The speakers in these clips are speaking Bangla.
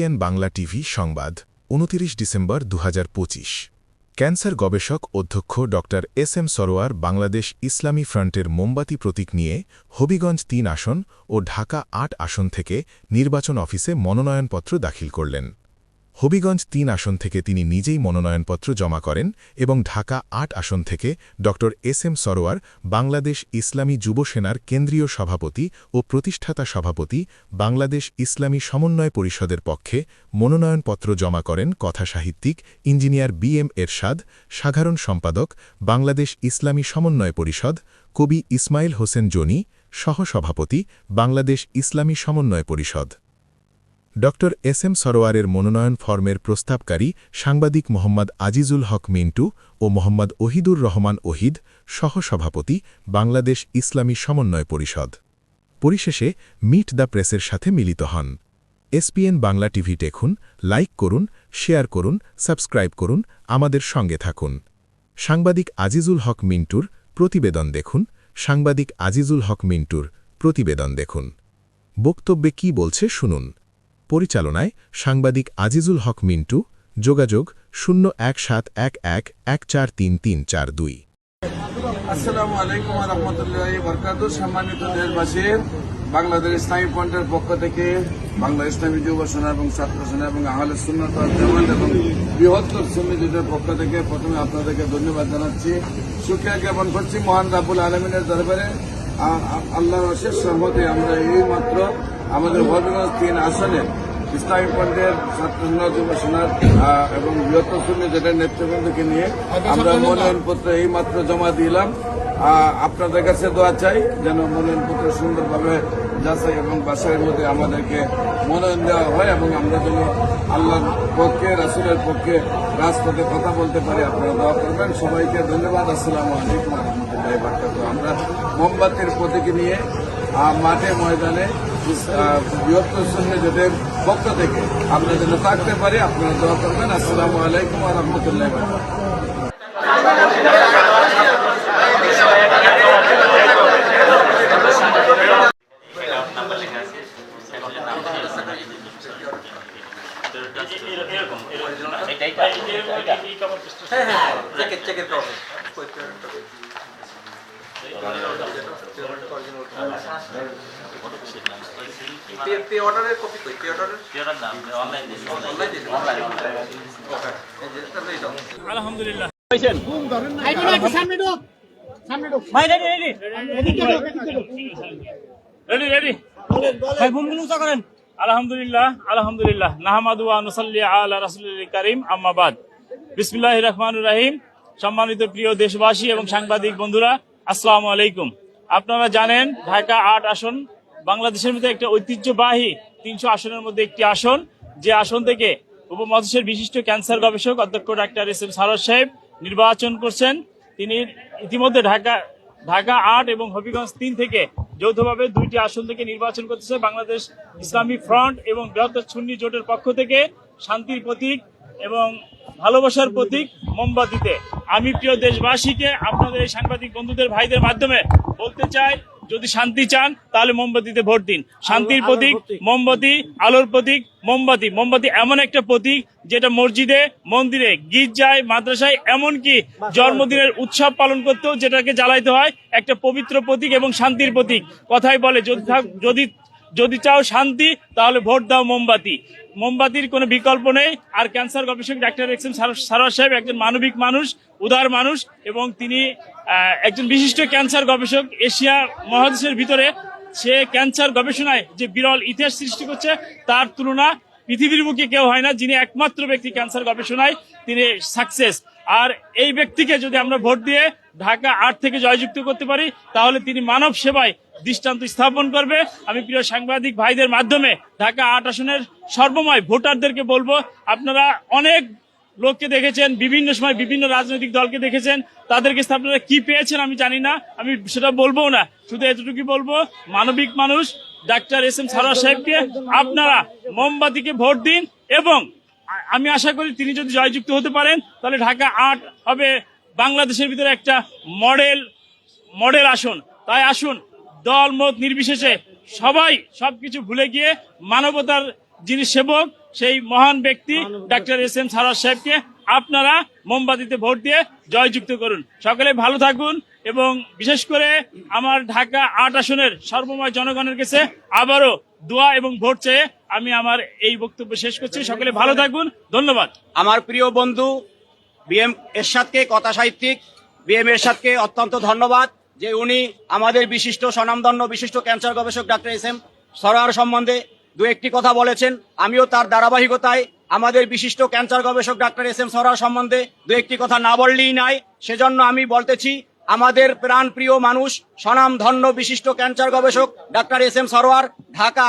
এন বাংলা টিভি সংবাদ ২৯ ডিসেম্বর ২০২৫। ক্যান্সার গবেষক অধ্যক্ষ ড এস এম সরোয়ার বাংলাদেশ ইসলামী ফ্রন্টের মোমবাতি প্রতীক নিয়ে হবিগঞ্জ ৩ আসন ও ঢাকা ৮ আসন থেকে নির্বাচন অফিসে মনোনয়নপত্র দাখিল করলেন। হবিগঞ্জ ৩ আসন থেকে তিনি নিজেই মনোনয়নপত্র জমা করেন এবং ঢাকা ৮ আসন থেকে ড এস এম সরোয়ার বাংলাদেশ ইসলামী যুব সেনার কেন্দ্রীয় সভাপতি ও প্রতিষ্ঠাতা সভাপতি বাংলাদেশ ইসলামী সমন্বয় পরিষদের পক্ষে মনোনয়নপত্র জমা করেন কথাসাহিত্যিক ইঞ্জিনিয়ার বি এম এরশাদ, সাধারণ সম্পাদক বাংলাদেশ ইসলামী সমন্বয় পরিষদ কবি ইসমাইল হোসেন জনি, সহসভাপতি বাংলাদেশ ইসলামী সমন্বয় পরিষদ। ড এস এম সরোয়ারের মনোনয়ন ফর্মের প্রস্তাবকারী সাংবাদিক মোহাম্মদ আজিজুল হক মিন্টু ও মোহাম্মদ ওহিদুর রহমান ওহিদ, সহসভাপতি বাংলাদেশ ইসলামী সমন্বয় পরিষদ। পরিশেষে মিট দ্য প্রেসের সাথে মিলিত হন। এসপিএন বাংলা টিভি দেখুন, লাইক করুন, শেয়ার করুন, সাবস্ক্রাইব করুন, আমাদের সঙ্গে থাকুন। সাংবাদিক আজিজুল হক মিন্টুর প্রতিবেদন দেখুন। সাংবাদিক আজিজুল হক মিন্টুর প্রতিবেদন দেখুন। বক্তব্যে কি বলছে শুনুন। পরিচালনায় সাংবাদিক আজিজুল হক মিন্টু। যোগাযোগ 01711143342। আসসালামু আলাইকুম ওয়া রাহমাতুল্লাহি ওয়া বারাকাতুহু। সম্মানিত দেশবাসী, বাংলাদেশ ইসলামী ফ্রন্টের পক্ষ থেকে বাংলা ইসলামী যুব সেনা এবং ছাত্র সেনা এবং আহলে সুন্নাত ওয়াল জামাত এবং বৃহত্তর সুন্নি জোটের পক্ষ থেকে প্রথমে আপনাদেরকে ধন্যবাদ জানাচ্ছি, শুকরিয়া জ্ঞাপন করছি মহান রাব্বুল আলামিনের দরবারে। আল্লাহর অশেষ রহমতে আমরা এই মাত্র আমাদের হবিগঞ্জ ৩ আসনে ইসলামী ফ্রন্টের ছাত্র সেনা যুব সেনার এবং বৃহত্তর সুন্নি জোটের নেতৃবৃন্দকে নিয়ে আমরা মনোনয়নপত্র এই মাত্র জমা দিলাম। আপনাদের কাছে দোয়া চাই যেন মনোনয়নপত্র সুন্দরভাবে যাচাই এবং বাছাইয়ের মধ্যে আমাদেরকে মনোনয়ন দেওয়া হয় এবং আমরা যেন আল্লাহর পক্ষে রাসূলের পক্ষে রাজপথে কথা বলতে পারি। আপনারা দোয়া করবেন। সবাইকে ধন্যবাদ। আসসালামু আলাইকুম ওয়া রাহমাতুল্লাহি ওয়া বারাকাতুহু। আমরা মোমবাতির প্রতীক নিয়ে মাঠে ময়দানে বৃহত্তর সুন্নি জোটের পক্ষ থেকে আমরা যেন থাকতে পারি, আপনারা দোয়া করবেন। আসসালামু আলাইকুম ওয়া রাহমাতুল্লাহি ওয়া বারাকাতুহু। আলহামদুলিল্লাহ। আলহামদুলিল্লাহ নাহমাদু ওয়া নুসাল্লি আলা রাসূলিল কারীম, আম্মা বাদ। বিসমিল্লাহির রহমানির রহিম। সম্মানিত প্রিয় দেশবাসী এবং সাংবাদিক বন্ধুরা, আসসালামু আলাইকুম। আপনারা জানেন ঢাকা ৮ আসন বাংলাদেশের মধ্যে একটা ঐতিহ্যবাহী ৩০০ আসনের মধ্যে একটি আসন, যে আসন থেকে উপমহাদেশের বিশিষ্ট ক্যান্সার গবেষক অধ্যক্ষ ডাক্তার এস এম সরোয়ার সাহেব নির্বাচন করছেন। তিনি ইতিমধ্যে ঢাকা ৮ এবং হবিগঞ্জ ৩ থেকে যৌথভাবে ২টি আসন থেকে নির্বাচন করতেছে বাংলাদেশ ইসলামী ফ্রন্ট এবং বৃহত্তর সুন্নি জোটের পক্ষ থেকে শান্তির প্রতীক এবং ভালোবাসার প্রতীক মোমবাতিতে। আমি প্রিয় দেশবাসীকে আপনাদের এই সাংবাদিক বন্ধুদের ভাইদের মাধ্যমে বলতে চাই, যদি শান্তি চান তাহলে মোমবাতিতে ভোট দিন। শান্তির প্রতীক মোমবাতি, আলোর প্রতীক মোমবাতি। মোমবাতি এমন একটা প্রতীক যেটা মসজিদে, মন্দিরে, গির্জায়, মাদ্রাসায়, এমনকি জন্মদিনের উৎসব পালন করতেও যেটাকে জ্বালাইতে হয়, একটা পবিত্র প্রতীক এবং শান্তির প্রতীক। কথাই বলে যদি চাও শান্তি তাহলে ভোট দাও মোমবাতি। মোমবাতির কোনো বিকল্প নেই। আর ক্যান্সার গবেষক ডাক্তার এস এম সরোয়ার সাহেব একজন মানবিক মানুষ, উদার মানুষ এবং তিনি একজন বিশিষ্ট ক্যান্সার গবেষক। এশিয়া মহাদেশের ভিতরে সে ক্যান্সার গবেষণায় যে বিরল ইতিহাস সৃষ্টি করছে, তার তুলনা পৃথিবীর বুকে কেউ হয় না। যিনি একমাত্র ব্যক্তি ক্যান্সার গবেষণায়, তিনি সাকসেস। আর এই ব্যক্তিকে যদি আমরা ভোট দিয়ে ঢাকা ৮ থেকে জয়যুক্ত করতে পারি, তাহলে তিনি মানব সেবায় দৃষ্টান্ত স্থাপন করবে। আমি প্রিয় সাংবাদিক ভাইদের মাধ্যমে ঢাকা ৮ আসনের সর্বময় ভোটারদেরকে বলবো, আপনারা অনেক লোককে দেখেছেন, বিভিন্ন সময় বিভিন্ন রাজনৈতিক দলকে দেখেছেন, তাদের কাছে আপনারা কি পেয়েছেন আমি জানি না, আমি সেটা বলবো না। শুধু এতটুকু বলবো, মানবিক মানুষ ডাক্তার এস এম সরোয়ার সাহেবকে আপনারা মোমবাতিকে ভোট দিন এবং আমি আশা করি তিনি যদি জয়যুক্ত হতে পারেন তাহলে ঢাকা ৮ হবে বাংলাদেশের ভিতরে একটা মডেল আসন। তাই আসুন, দল মত নির্বিশেষে সবাই সবকিছু ভুলে গিয়ে মানবতার যিনি সেবক সেই মহান ব্যক্তি ডাক্তার এস এম সরোয়ার সাহেবকে আপনারা মোমবাতিতে ভোট দিয়ে জয়যুক্ত করুন। সকলে ভালো থাকুন এবং বিশেষ করে আমার ঢাকা ৮ আসনের সর্বময় জনগণের কাছে আবারও দোয়া এবং ভোট চেয়ে আমি আমার এই বক্তব্য শেষ করছি। সকলে ভালো থাকুন, ধন্যবাদ। আমার প্রিয় বন্ধু বিএম এরশাদকে, কথা সাহিত্যিক বিএম এরশাদকে অত্যন্ত ধন্যবাদ যে উনি আমাদের বিশিষ্ট স্বনামধন্য বিশিষ্ট ক্যান্সার গবেষক ডাক্তার এস এম সরোয়ার সম্বন্ধে দু একটি কথা বলেছেন। আমিও তার ধারাবাহিকতায় আমাদের বিশিষ্ট ক্যান্সার গবেষক ডাক্তার এস এম সরোয়ার সম্বন্ধে দু একটি কথা না বললেই নাই। সেজন্য আমি বলতেছি, আমাদের প্রাণ প্রিয় মানুষ স্বনামধন্য বিশিষ্ট ক্যান্সার গবেষক doctor S M Sarwar Dhaka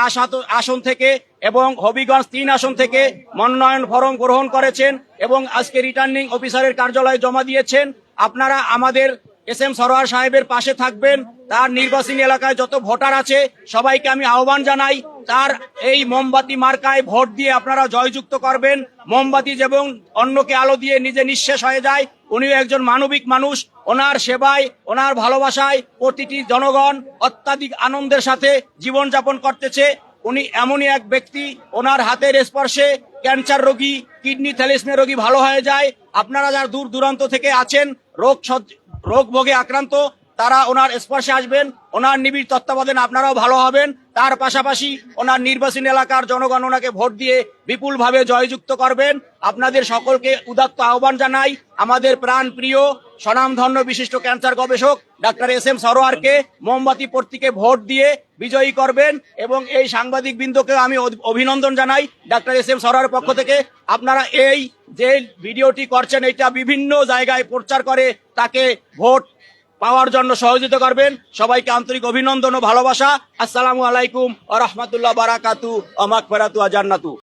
আসন থেকে এবং হবিগঞ্জ ৩ আসন থেকে মনোনয়ন ফরম গ্রহণ করেছেন এবং আজকে রিটার্নিং অফিসারের কার্যালয়ে জমা দিয়েছেন। আপনারা আমাদের এস এম সরোয়ার সাহেবের পাশে থাকবেন। তার নির্বাচনী এলাকায় যত ভোটার আছে সবাইকে আমি আহ্বান জানাই, তার এই মোমবাতি মার্কায় ভোট দিয়ে আপনারা জয়যুক্ত করবেন। মোমবাতি যেমন অন্যকে আলো দিয়ে নিজে নিঃশেষ হয়ে যায়, উনিও একজন মানবিক মানুষ। ওনার সেবায়, ওনার ভালোবাসায় প্রতিটি জনগণ অত্যাধিক আনন্দের সাথে জীবনযাপন করতেছে। উনি এমনই এক ব্যক্তি, ওনার হাতের স্পর্শে ক্যান্সার রোগী, কিডনি থ্যালাসেমিয়া রোগী ভালো হয়ে যায়। আপনারা যারা দূর দূরান্ত থেকে আছেন, রোগ ভোগে আক্রান্ত, তারা ওনার স্পর্শে আসবেন, ওনার নিবিড় তত্ত্বাবধানে আপনারাও ভালো হবেন। তার পাশাপাশি ওনার নির্বাচনী এলাকার জনগণ ওনাকে ভোট দিয়ে বিপুলভাবে জয়যুক্ত করবেন। আপনাদের সকলকে উদাত্ত আহ্বান জানাই, আমাদের প্রাণ প্রিয় স্বনামধন্য বিশিষ্ট ক্যান্সার গবেষক ডাক্তার এস এম সরোয়ারকে মোমবাতি প্রতীকে ভোট দিয়ে বিজয়ী করবেন। এবং এই সাংবাদিক বৃন্দকে আমি অভিনন্দন জানাই ডাক্তার এস এম সরোয়ারের পক্ষ থেকে। আপনারা এই যে ভিডিওটি করছেন, এটা বিভিন্ন জায়গায় প্রচার করে তাকে ভোট পাওয়ার জন্য সহযোগিতা করবেন। সবাইকে আন্তরিক অভিনন্দন ও ভালোবাসা। আসসালামু আলাইকুম ওয়া রাহমাতুল্লাহি ওয়া বারাকাতুহু ওয়া মাগফিরাতু ওয়া জান্নাতু।